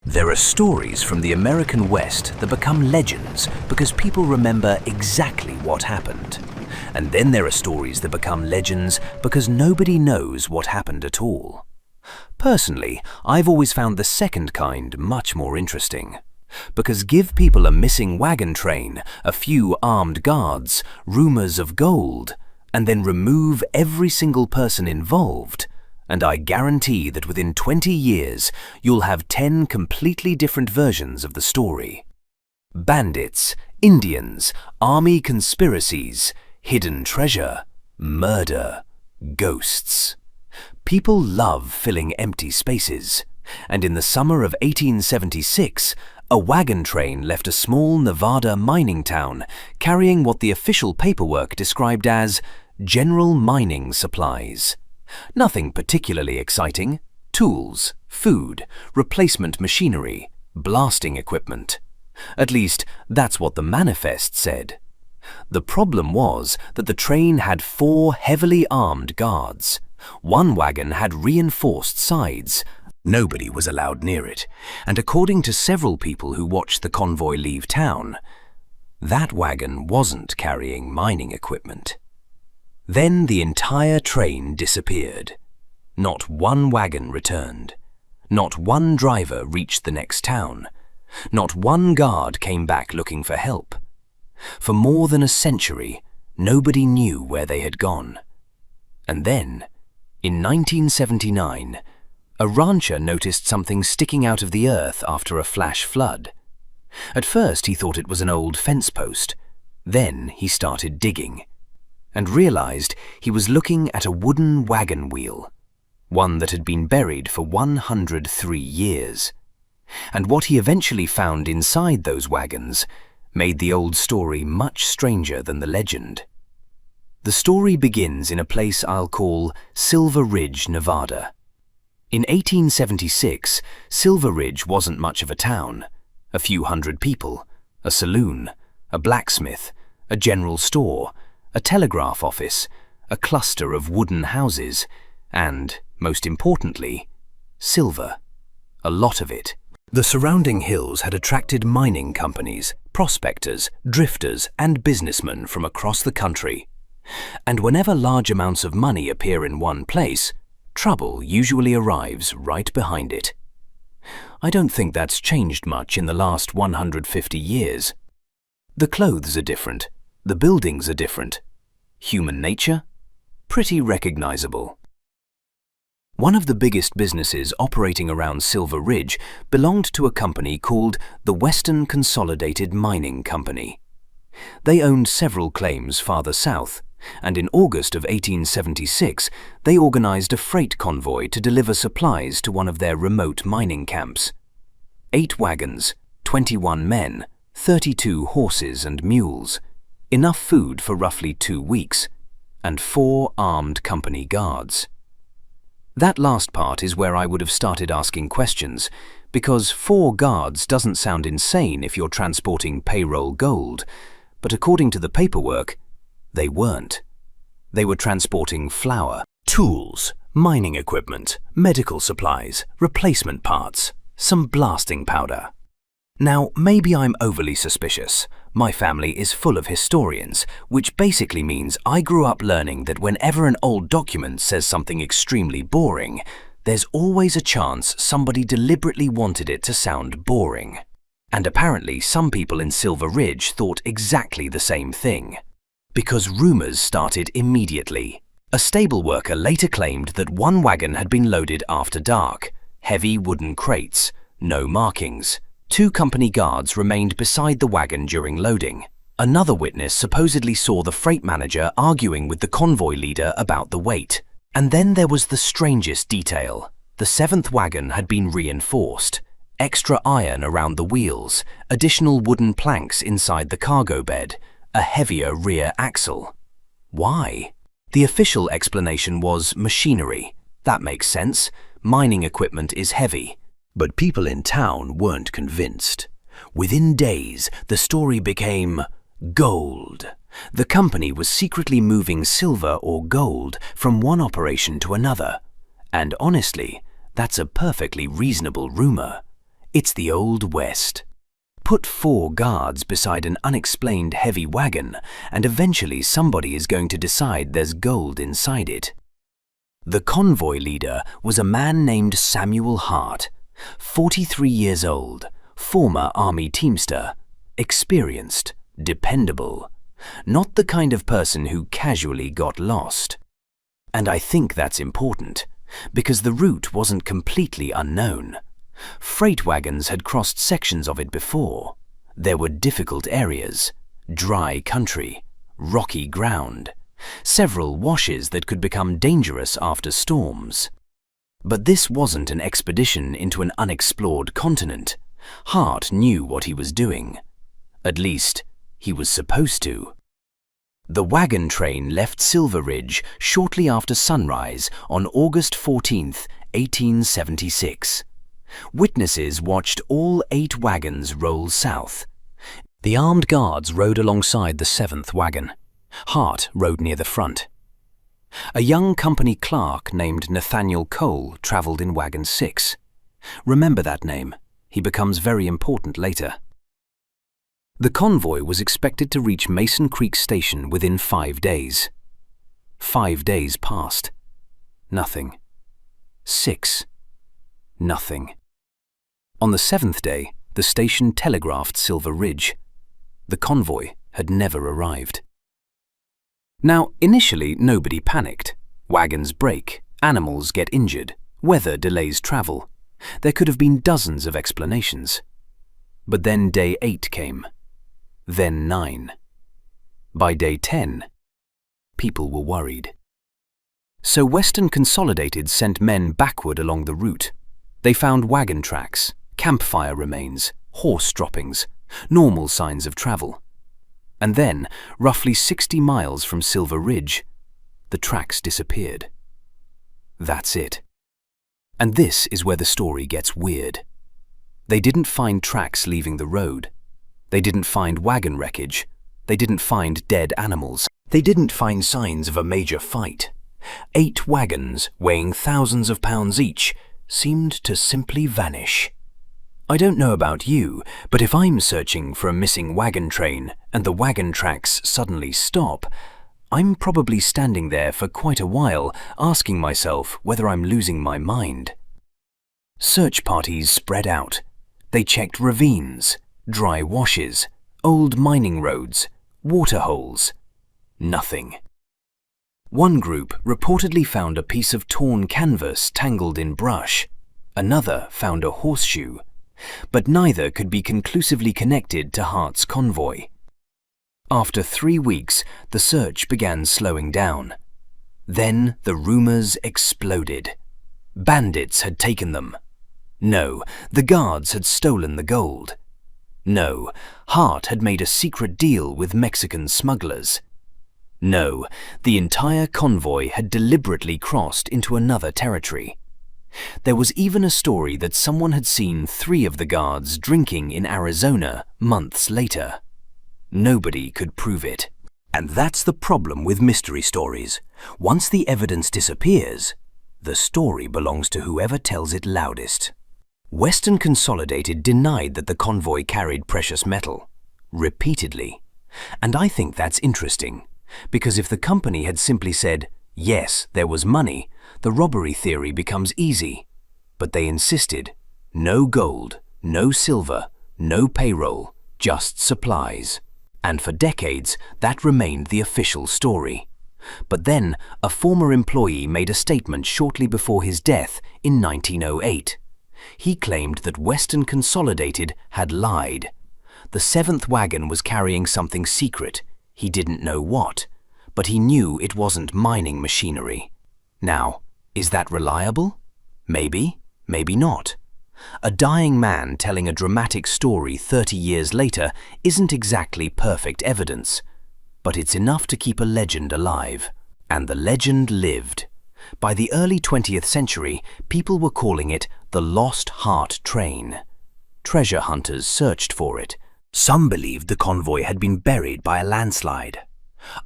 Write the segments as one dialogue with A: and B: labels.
A: There are stories from the American West that become legends because people remember exactly what happened. And then there are stories that become legends because nobody knows what happened at all. Personally, I've always found the second kind much more interesting. Because give people a missing wagon train, a few armed guards, rumors of gold, and then remove every single person involved, and I guarantee that within 20 years, you'll have 10 completely different versions of the story. Bandits, Indians, army conspiracies, hidden treasure, murder, ghosts. People love filling empty spaces, and in the summer of 1876, a wagon train left a small Nevada mining town carrying what the official paperwork described as general mining supplies. Nothing particularly exciting. Tools, food, replacement machinery, blasting equipment. At least, that's what the manifest said. The problem was that the train had 4 heavily armed guards. One wagon had reinforced sides. Nobody was allowed near it, and according to several people who watched the convoy leave town, that wagon wasn't carrying mining equipment. Then the entire train disappeared. Not one wagon returned. Not one driver reached the next town. Not one guard came back looking for help. For more than a century, nobody knew where they had gone. And then, in 1979, a rancher noticed something sticking out of the earth after a flash flood. At first he thought it was an old fence post. Then he started digging and realized he was looking at a wooden wagon wheel, one that had been buried for 103 years. And what he eventually found inside those wagons made the old story much stranger than the legend. The story begins in a place I'll call Silver Ridge, Nevada. In 1876, Silver Ridge wasn't much of a town. A few hundred people, a saloon, a blacksmith, a general store, a telegraph office, a cluster of wooden houses, and, most importantly, silver. A lot of it. The surrounding hills had attracted mining companies, prospectors, drifters, and businessmen from across the country. And whenever large amounts of money appear in one place, trouble usually arrives right behind it. I don't think that's changed much in the last 150 years. The clothes are different. The buildings are different. Human nature? Pretty recognizable. One of the biggest businesses operating around Silver Ridge belonged to a company called the Western Consolidated Mining Company. They owned several claims farther south, and in August of 1876, they organized a freight convoy to deliver supplies to one of their remote mining camps. 8 wagons, 21 men, 32 horses and mules, enough food for roughly 2 weeks, and 4 armed company guards. That last part is where I would have started asking questions, because 4 guards doesn't sound insane if you're transporting payroll gold, but according to the paperwork, they weren't. They were transporting flour, tools, mining equipment, medical supplies, replacement parts, some blasting powder. Now, maybe I'm overly suspicious. My family is full of historians, which basically means I grew up learning that whenever an old document says something extremely boring, there's always a chance somebody deliberately wanted it to sound boring. And apparently some people in Silver Ridge thought exactly the same thing. Because rumors started immediately. A stable worker later claimed that one wagon had been loaded after dark, heavy wooden crates, no markings. 2 company guards remained beside the wagon during loading. Another witness supposedly saw the freight manager arguing with the convoy leader about the weight. And then there was the strangest detail. The 7th wagon had been reinforced. Extra iron around the wheels, additional wooden planks inside the cargo bed, a heavier rear axle. Why? The official explanation was machinery. That makes sense. Mining equipment is heavy. But people in town weren't convinced. Within days, the story became gold. The company was secretly moving silver or gold from one operation to another. And honestly, that's a perfectly reasonable rumor. It's the Old West. Put 4 guards beside an unexplained heavy wagon, and eventually somebody is going to decide there's gold inside it. The convoy leader was a man named Samuel Hart, 43 years old, former army teamster, experienced, dependable, not the kind of person who casually got lost. And I think that's important, because the route wasn't completely unknown. Freight wagons had crossed sections of it before. There were difficult areas, dry country, rocky ground, several washes that could become dangerous after storms. But this wasn't an expedition into an unexplored continent. Hart knew what he was doing. At least, he was supposed to. The wagon train left Silver Ridge shortly after sunrise on August 14th, 1876. Witnesses watched all 8 wagons roll south. The armed guards rode alongside the 7th wagon. Hart rode near the front. A young company clerk named Nathaniel Cole travelled in wagon 6. Remember that name. He becomes very important later. The convoy was expected to reach Mason Creek Station within 5 days. 5 days passed. Nothing. 6. Nothing. On the 7th day, the station telegraphed Silver Ridge. The convoy had never arrived. Now, initially, nobody panicked. Wagons break, animals get injured, weather delays travel. There could have been dozens of explanations. But then day 8 came. Then 9. By day 10, people were worried. So Western Consolidated sent men backward along the route. They found wagon tracks, campfire remains, horse droppings, normal signs of travel. And then, roughly 60 miles from Silver Ridge, the tracks disappeared. That's it. And this is where the story gets weird. They didn't find tracks leaving the road. They didn't find wagon wreckage. They didn't find dead animals. They didn't find signs of a major fight. 8 wagons, weighing thousands of pounds each, seemed to simply vanish. I don't know about you, but if I'm searching for a missing wagon train and the wagon tracks suddenly stop, I'm probably standing there for quite a while asking myself whether I'm losing my mind. Search parties spread out. They checked ravines, dry washes, old mining roads, water holes. Nothing. One group reportedly found a piece of torn canvas tangled in brush. Another found a horseshoe. But neither could be conclusively connected to Hart's convoy. After 3 weeks, the search began slowing down. Then the rumors exploded. Bandits had taken them. No, the guards had stolen the gold. No, Hart had made a secret deal with Mexican smugglers. No, the entire convoy had deliberately crossed into another territory. There was even a story that someone had seen 3 of the guards drinking in Arizona months later. Nobody could prove it. And that's the problem with mystery stories. Once the evidence disappears, the story belongs to whoever tells it loudest. Western Consolidated denied that the convoy carried precious metal, repeatedly. And I think that's interesting, because if the company had simply said, yes, there was money, the robbery theory becomes easy. But they insisted, no gold, no silver, no payroll, just supplies. And for decades, that remained the official story. But then, a former employee made a statement shortly before his death in 1908. He claimed that Western Consolidated had lied. The 7th wagon was carrying something secret. He didn't know what, but he knew it wasn't mining machinery. Now, is that reliable? Maybe, maybe not. A dying man telling a dramatic story 30 years later isn't exactly perfect evidence, but it's enough to keep a legend alive. And the legend lived. By the early 20th century, people were calling it the Lost Hart Train. Treasure hunters searched for it. Some believed the convoy had been buried by a landslide.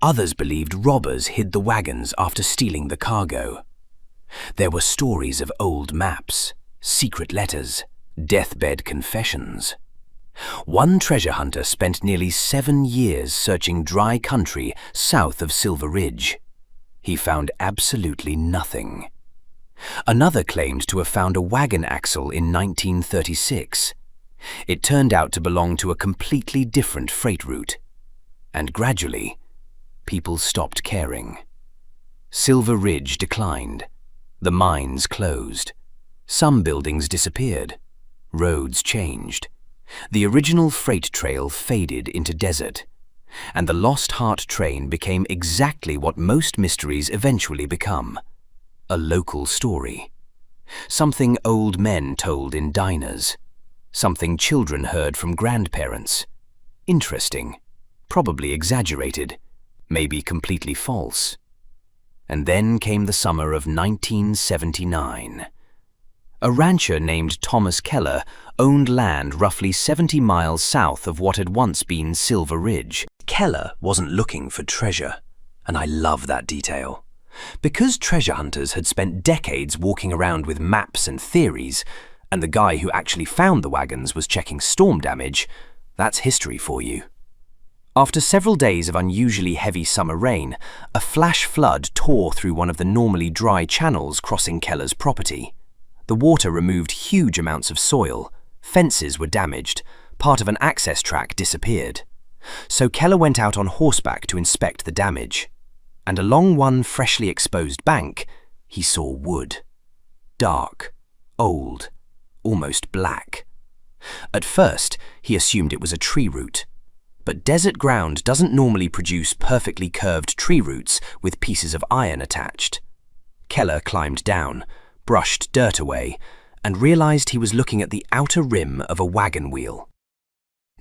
A: Others believed robbers hid the wagons after stealing the cargo. There were stories of old maps, secret letters, Deathbed confessions. One treasure hunter spent nearly 7 years searching dry country south of Silver Ridge. He found absolutely nothing. Another claimed to have found a wagon axle in 1936. It turned out to belong to a completely different freight route. And gradually, people stopped caring. Silver Ridge declined. The mines closed. Some buildings disappeared. Roads changed. The original freight trail faded into desert. And the Lost Hart Train became exactly what most mysteries eventually become: a local story. Something old men told in diners. Something children heard from grandparents. Interesting. Probably exaggerated. Maybe completely false. And then came the summer of 1979. A rancher named Thomas Keller owned land roughly 70 miles south of what had once been Silver Ridge. Keller wasn't looking for treasure, and I love that detail. Because treasure hunters had spent decades walking around with maps and theories, and the guy who actually found the wagons was checking storm damage, that's history for you. After several days of unusually heavy summer rain, a flash flood tore through one of the normally dry channels crossing Keller's property. The water removed huge amounts of soil, fences were damaged, part of an access track disappeared. So Keller went out on horseback to inspect the damage, and along one freshly exposed bank, he saw wood. Dark, old, almost black. At first, he assumed it was a tree root, but desert ground doesn't normally produce perfectly curved tree roots with pieces of iron attached. Keller climbed down, brushed dirt away, and realized he was looking at the outer rim of a wagon wheel.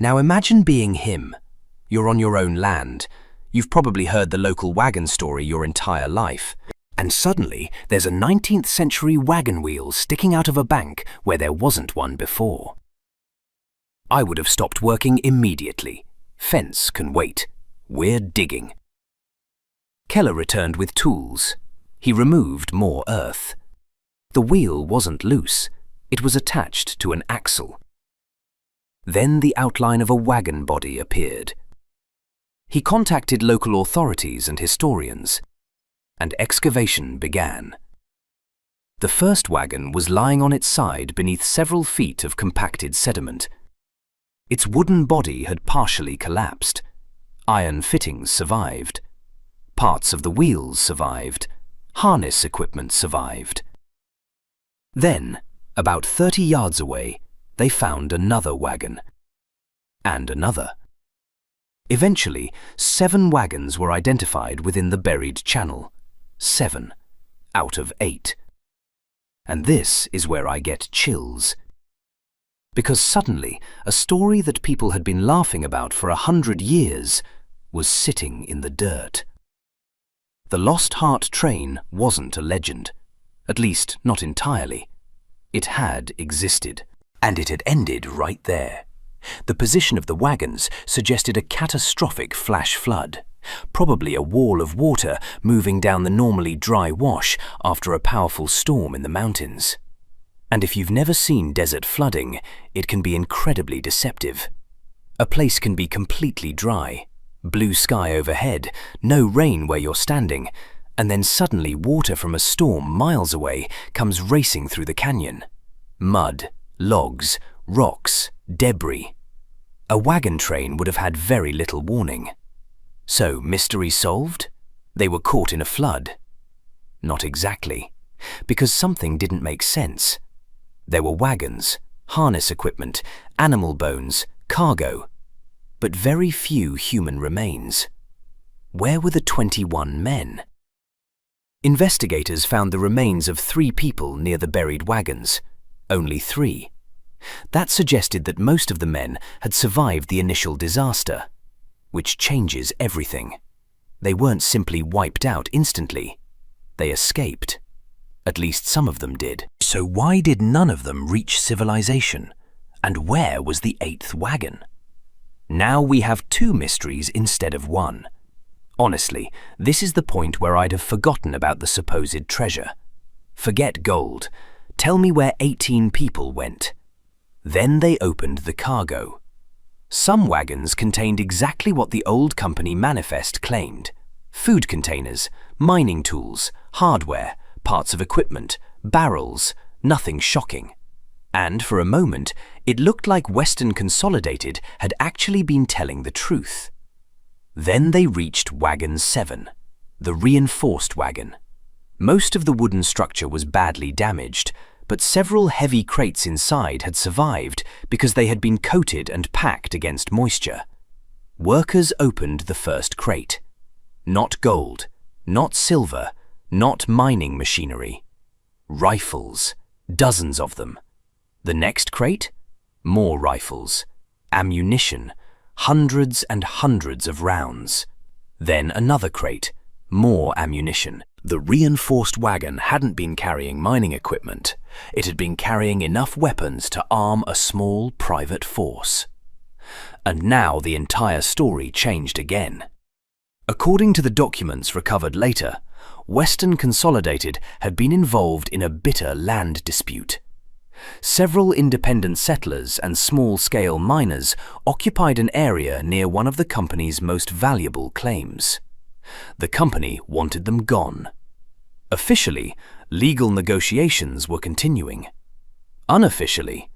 A: Now imagine being him. You're on your own land. You've probably heard the local wagon story your entire life. And suddenly, there's a 19th century wagon wheel sticking out of a bank where there wasn't one before. I would have stopped working immediately. Fence can wait. We're digging. Keller returned with tools. He removed more earth. The wheel wasn't loose. It was attached to an axle. Then the outline of a wagon body appeared. He contacted local authorities and historians, and excavation began. The first wagon was lying on its side beneath several feet of compacted sediment. Its wooden body had partially collapsed. Iron fittings survived. Parts of the wheels survived. Harness equipment survived. Then, about 30 yards away, they found another wagon. And another. Eventually, 7 wagons were identified within the buried channel. 7 out of 8. And this is where I get chills. Because suddenly, a story that people had been laughing about for 100 years was sitting in the dirt. The Lost Hart Train wasn't a legend. At least, not entirely. It had existed, and it had ended right there. The position of the wagons suggested a catastrophic flash flood, probably a wall of water moving down the normally dry wash after a powerful storm in the mountains. And if you've never seen desert flooding, it can be incredibly deceptive. A place can be completely dry, blue sky overhead, no rain where you're standing, and then suddenly water from a storm miles away comes racing through the canyon. Mud, logs, rocks, debris. A wagon train would have had very little warning. So, mystery solved? They were caught in a flood. Not exactly, because something didn't make sense. There were wagons, harness equipment, animal bones, cargo, but very few human remains. Where were the 21 men? Investigators found the remains of 3 people near the buried wagons. Only 3. That suggested that most of the men had survived the initial disaster, which changes everything. They weren't simply wiped out instantly. They escaped. At least some of them did. So why did none of them reach civilization? And where was the 8th wagon? Now we have 2 mysteries instead of 1. Honestly, this is the point where I'd have forgotten about the supposed treasure. Forget gold. Tell me where 18 people went. Then they opened the cargo. Some wagons contained exactly what the old company manifest claimed: food containers, mining tools, hardware, parts of equipment, barrels, nothing shocking. And for a moment, it looked like Western Consolidated had actually been telling the truth. Then they reached Wagon 7, the reinforced wagon. Most of the wooden structure was badly damaged, but several heavy crates inside had survived because they had been coated and packed against moisture. Workers opened the first crate. Not gold, not silver, not mining machinery. Rifles, dozens of them. The next crate? More rifles, ammunition, hundreds and hundreds of rounds. Then another crate, more ammunition. The reinforced wagon hadn't been carrying mining equipment. It had been carrying enough weapons to arm a small private force. And now the entire story changed again. According to the documents recovered later, Western Consolidated had been involved in a bitter land dispute. Several independent settlers and small-scale miners occupied an area near one of the company's most valuable claims. The company wanted them gone. Officially, legal negotiations were continuing. Unofficially,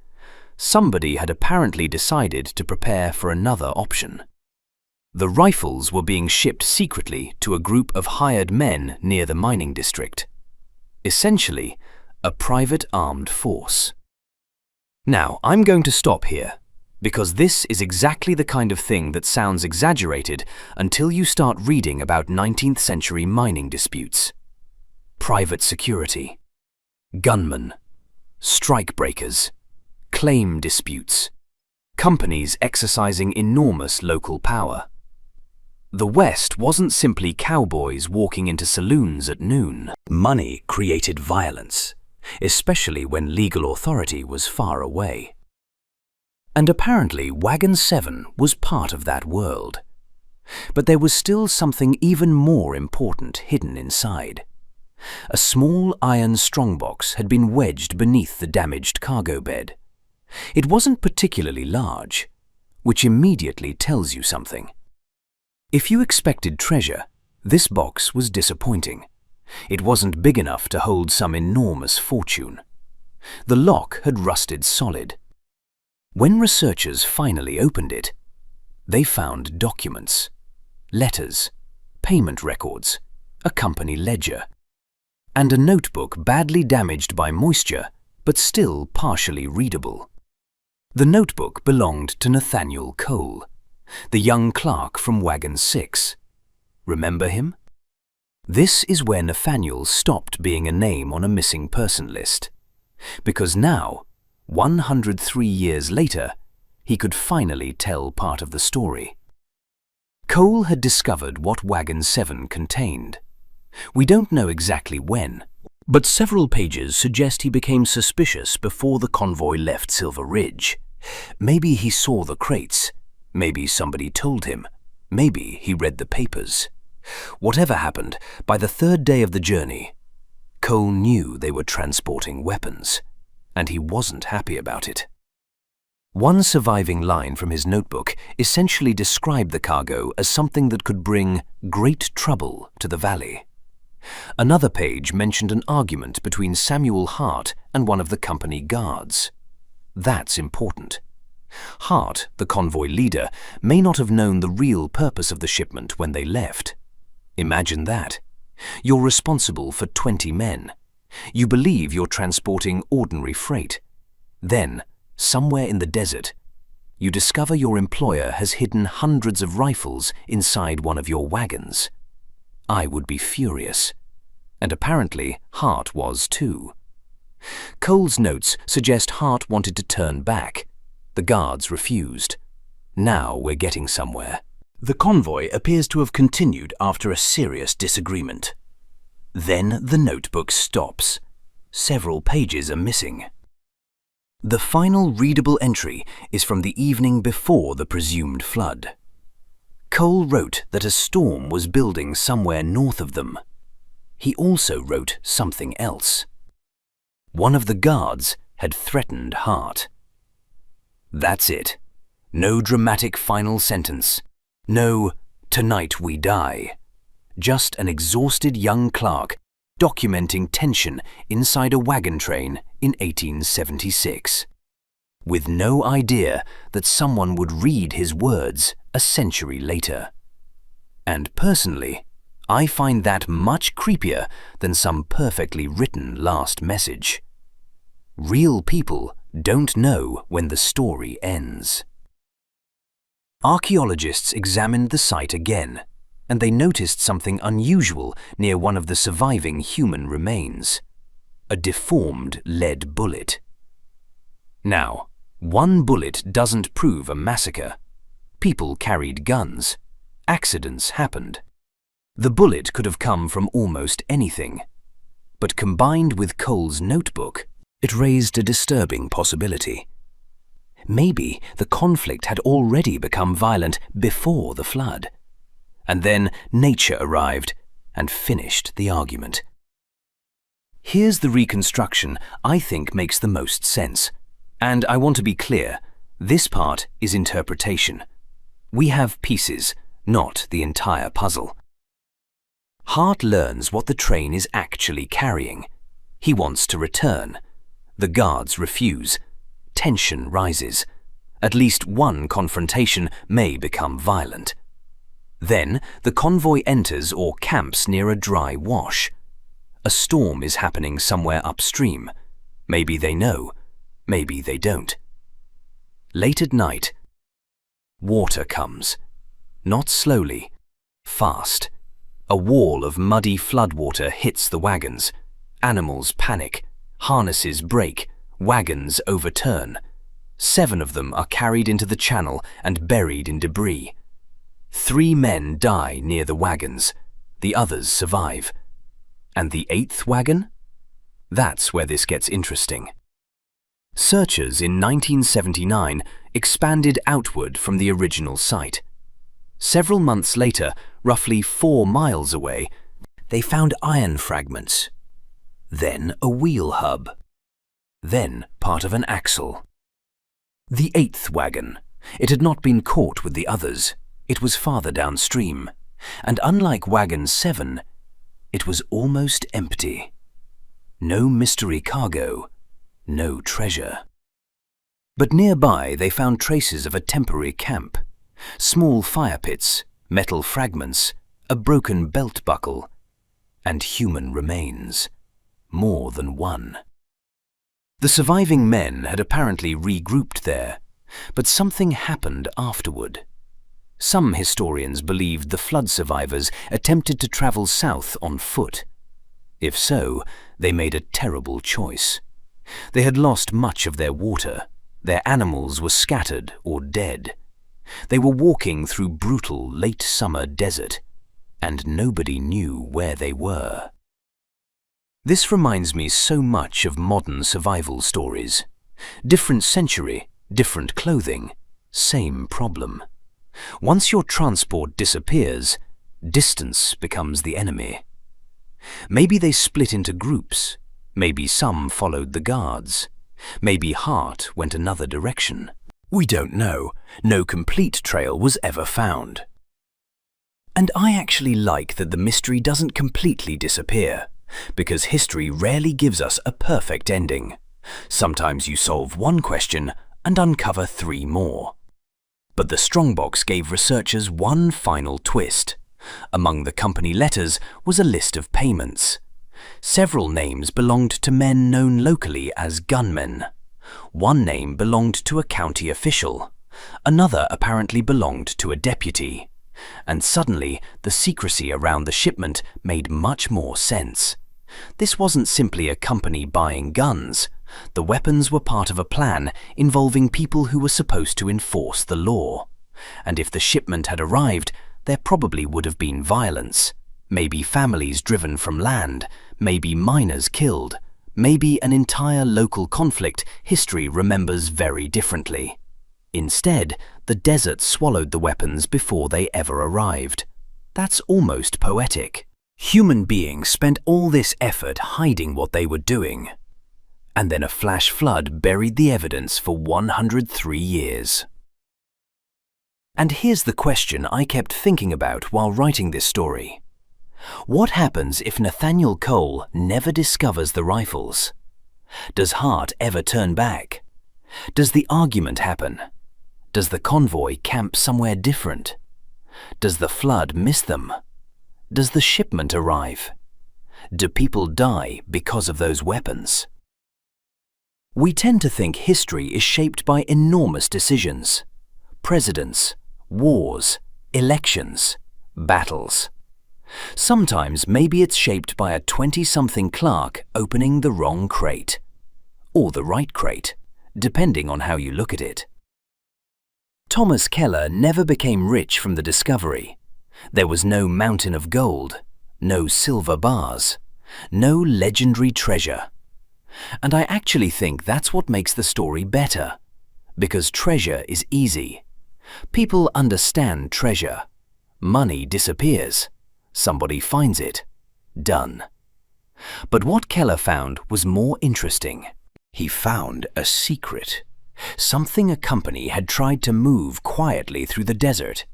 A: somebody had apparently decided to prepare for another option. The rifles were being shipped secretly to a group of hired men near the mining district. Essentially, a private armed force. Now, I'm going to stop here, because this is exactly the kind of thing that sounds exaggerated until you start reading about 19th century mining disputes. Private security, gunmen, strikebreakers, claim disputes, companies exercising enormous local power. The West wasn't simply cowboys walking into saloons at noon. Money created violence, especially when legal authority was far away. And apparently Wagon 7 was part of that world. But there was still something even more important hidden inside. A small iron strongbox had been wedged beneath the damaged cargo bed. It wasn't particularly large, which immediately tells you something. If you expected treasure, this box was disappointing. It wasn't big enough to hold some enormous fortune. The lock had rusted solid. When researchers finally opened it, they found documents, letters, payment records, a company ledger, and a notebook badly damaged by moisture, but still partially readable. The notebook belonged to Nathaniel Cole, the young clerk from Wagon 6. Remember him? This is where Nathaniel stopped being a name on a missing person list, because now, 103 years later, he could finally tell part of the story. Cole had discovered what Wagon 7 contained. We don't know exactly when, but several pages suggest he became suspicious before the convoy left Silver Ridge. Maybe he saw the crates. Maybe somebody told him. Maybe he read the papers. Whatever happened, by the third day of the journey, Cole knew they were transporting weapons, and he wasn't happy about it. One surviving line from his notebook essentially described the cargo as something that could bring great trouble to the valley. Another page mentioned an argument between Samuel Hart and one of the company guards. That's important. Hart, the convoy leader, may not have known the real purpose of the shipment when they left. Imagine that. You're responsible for 20 men. You believe you're transporting ordinary freight. Then, somewhere in the desert, you discover your employer has hidden hundreds of rifles inside one of your wagons. I would be furious. And apparently Hart was too. Cole's notes suggest Hart wanted to turn back. The guards refused. Now we're getting somewhere. The convoy appears to have continued after a serious disagreement. Then the notebook stops. Several pages are missing. The final readable entry is from the evening before the presumed flood. Cole wrote that a storm was building somewhere north of them. He also wrote something else. One of the guards had threatened Hart. That's it. No dramatic final sentence. No, "Tonight we die." Just an exhausted young clerk documenting tension inside a wagon train in 1876, with no idea that someone would read his words a century later. And personally, I find that much creepier than some perfectly written last message. Real people don't know when the story ends. Archaeologists examined the site again, and they noticed something unusual near one of the surviving human remains: a deformed lead bullet. Now, one bullet doesn't prove a massacre. People carried guns. Accidents happened. The bullet could have come from almost anything. But combined with Cole's notebook, it raised a disturbing possibility. Maybe the conflict had already become violent before the flood. And then nature arrived and finished the argument. Here's the reconstruction I think makes the most sense. And I want to be clear, this part is interpretation. We have pieces, not the entire puzzle. Hart learns what the train is actually carrying. He wants to return. The guards refuse. Tension rises. At least one confrontation may become violent. Then the convoy enters or camps near a dry wash. A storm is happening somewhere upstream. Maybe they know, maybe they don't. Late at night, water comes. Not slowly, fast. A wall of muddy floodwater hits the wagons. Animals panic. Harnesses break. Wagons overturn. 7 of them are carried into the channel and buried in debris. 3 men die near the wagons. The others survive. And the 8th wagon? That's where this gets interesting. Searchers in 1979 expanded outward from the original site. Several months later, roughly 4 miles away, they found iron fragments. Then a wheel hub. Then part of an axle. The 8th wagon. It had not been caught with the others. It was farther downstream. And unlike wagon 7, it was almost empty. No mystery cargo. No treasure. But nearby they found traces of a temporary camp. Small fire pits, metal fragments, a broken belt buckle, and human remains. More than one. The surviving men had apparently regrouped there, but something happened afterward. Some historians believed the flood survivors attempted to travel south on foot. If so, they made a terrible choice. They had lost much of their water. Their animals were scattered or dead. They were walking through brutal late summer desert, and nobody knew where they were. This reminds me so much of modern survival stories. Different century, different clothing, same problem. Once your transport disappears, distance becomes the enemy. Maybe they split into groups. Maybe some followed the guards. Maybe Hart went another direction. We don't know. No complete trail was ever found. And I actually like that the mystery doesn't completely disappear, because history rarely gives us a perfect ending. Sometimes you solve one question and uncover 3 more. But the Strongbox gave researchers one final twist. Among the company letters was a list of payments. Several names belonged to men known locally as gunmen. One name belonged to a county official. Another apparently belonged to a deputy. And suddenly, the secrecy around the shipment made much more sense. This wasn't simply a company buying guns. The weapons were part of a plan involving people who were supposed to enforce the law. And if the shipment had arrived, there probably would have been violence. Maybe families driven from land, maybe miners killed, maybe an entire local conflict history remembers very differently. Instead, the desert swallowed the weapons before they ever arrived. That's almost poetic. Human beings spent all this effort hiding what they were doing. And then a flash flood buried the evidence for 103 years. And here's the question I kept thinking about while writing this story. What happens if Nathaniel Cole never discovers the rifles? Does Hart ever turn back? Does the argument happen? Does the convoy camp somewhere different? Does the flood miss them? Does the shipment arrive? Do people die because of those weapons? We tend to think history is shaped by enormous decisions. Presidents, wars, elections, battles. Sometimes maybe it's shaped by a 20-something clerk opening the wrong crate. Or the right crate, depending on how you look at it. Thomas Keller never became rich from the discovery. There was no mountain of gold, no silver bars, no legendary treasure. And I actually think that's what makes the story better, because treasure is easy. People understand treasure. Money disappears. Somebody finds it. Done. But what Keller found was more interesting. He found a secret. Something a company had tried to move quietly through the desert.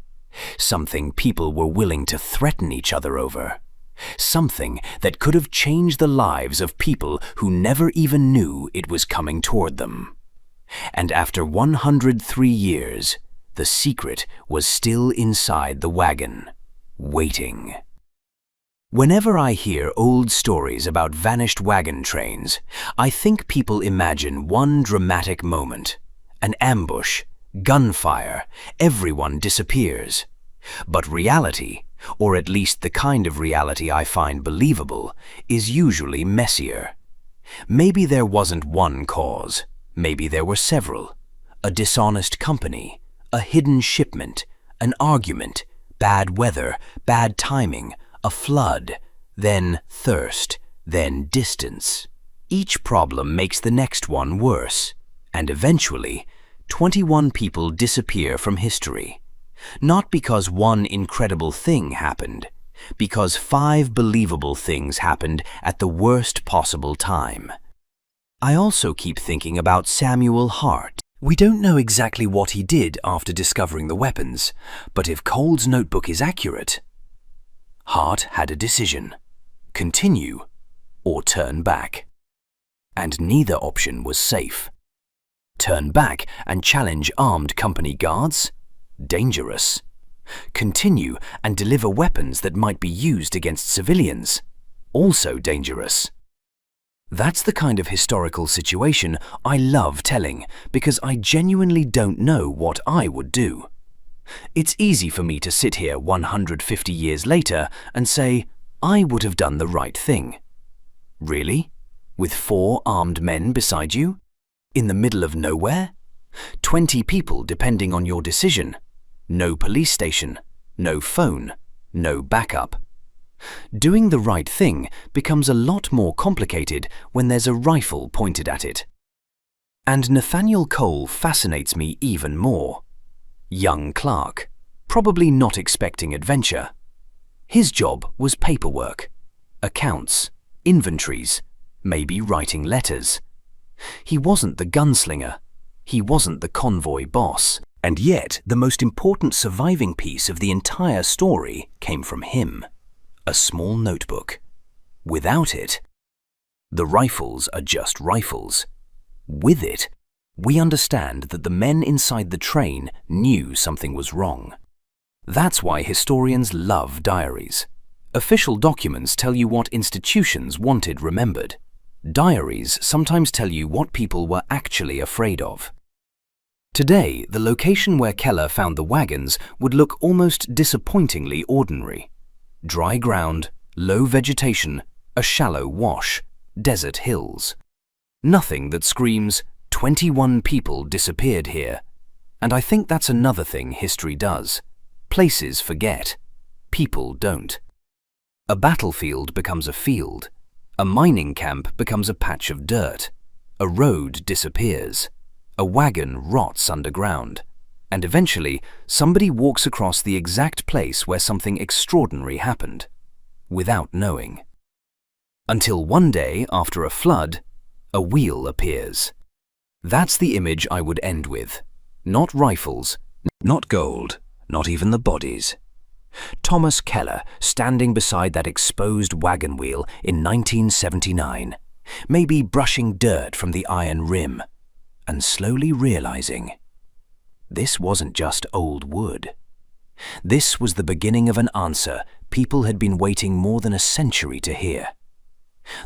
A: Something people were willing to threaten each other over. Something that could have changed the lives of people who never even knew it was coming toward them. And after 103 years, the secret was still inside the wagon, waiting. Whenever I hear old stories about vanished wagon trains, I think people imagine one dramatic moment. An ambush, gunfire, everyone disappears. But reality, or at least the kind of reality I find believable, is usually messier. Maybe there wasn't one cause. Maybe there were several. A dishonest company, a hidden shipment, an argument, bad weather, bad timing, a flood, then thirst, then distance. Each problem makes the next one worse, and eventually, 21 people disappear from history. Not because one incredible thing happened, because 5 believable things happened at the worst possible time. I also keep thinking about Samuel Hart. We don't know exactly what he did after discovering the weapons, but if Cole's notebook is accurate, Hart had a decision: continue or turn back. And neither option was safe. Turn back and challenge armed company guards? Dangerous. Continue and deliver weapons that might be used against civilians? Also dangerous. That's the kind of historical situation I love telling because I genuinely don't know what I would do. It's easy for me to sit here 150 years later and say, I would have done the right thing. Really? With 4 armed men beside you? In the middle of nowhere? 20 people depending on your decision. No police station. No phone. No backup. Doing the right thing becomes a lot more complicated when there's a rifle pointed at it. And Nathaniel Cole fascinates me even more. Young clerk, probably not expecting adventure. His job was paperwork, accounts, inventories, maybe writing letters. He wasn't the gunslinger. He wasn't the convoy boss. And yet, the most important surviving piece of the entire story came from him. A small notebook. Without it, the rifles are just rifles. With it, we understand that the men inside the train knew something was wrong. That's why historians love diaries. Official documents tell you what institutions wanted remembered. Diaries sometimes tell you what people were actually afraid of. Today, the location where Keller found the wagons would look almost disappointingly ordinary. Dry ground, low vegetation, a shallow wash, desert hills. Nothing that screams, 21 people disappeared here. And I think that's another thing history does. Places forget. People don't. A battlefield becomes a field. A mining camp becomes a patch of dirt. A road disappears. A wagon rots underground. And eventually, somebody walks across the exact place where something extraordinary happened, without knowing. Until one day, after a flood, A wheel appears. That's the image I would end with. Not rifles, not gold, not even the bodies. Thomas Keller standing beside that exposed wagon wheel in 1979, maybe brushing dirt from the iron rim, and slowly realizing this wasn't just old wood. This was the beginning of an answer people had been waiting more than a century to hear.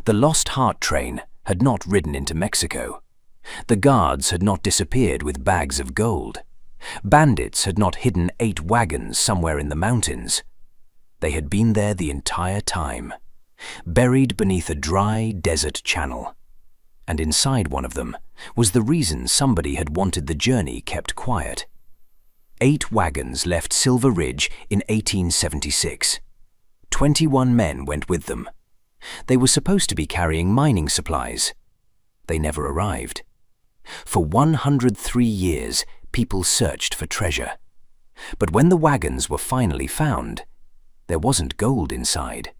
A: The Lost Hart Train had not ridden into Mexico. The guards had not disappeared with bags of gold. Bandits had not hidden 8 wagons somewhere in the mountains. They had been there the entire time, buried beneath a dry desert channel. And inside one of them was the reason somebody had wanted the journey kept quiet. 8 wagons left Silver Ridge in 1876. 21 men went with them. They were supposed to be carrying mining supplies. They never arrived. For 103 years, people searched for treasure. But when the wagons were finally found, there wasn't gold inside.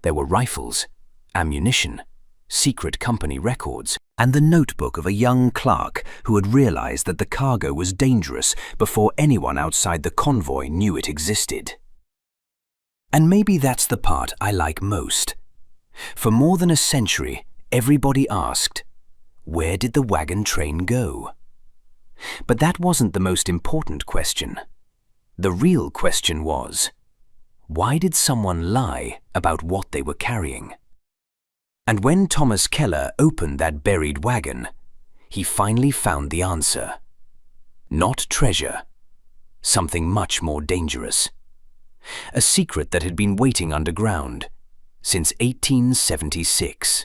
A: There were rifles, ammunition, secret company records, and the notebook of a young clerk who had realized that the cargo was dangerous before anyone outside the convoy knew it existed. And maybe that's the part I like most. For more than a century, everybody asked, where did the wagon train go? But that wasn't the most important question. The real question was, why did someone lie about what they were carrying? And when Thomas Keller opened that buried wagon, he finally found the answer. Not treasure, something much more dangerous. A secret that had been waiting underground since 1876.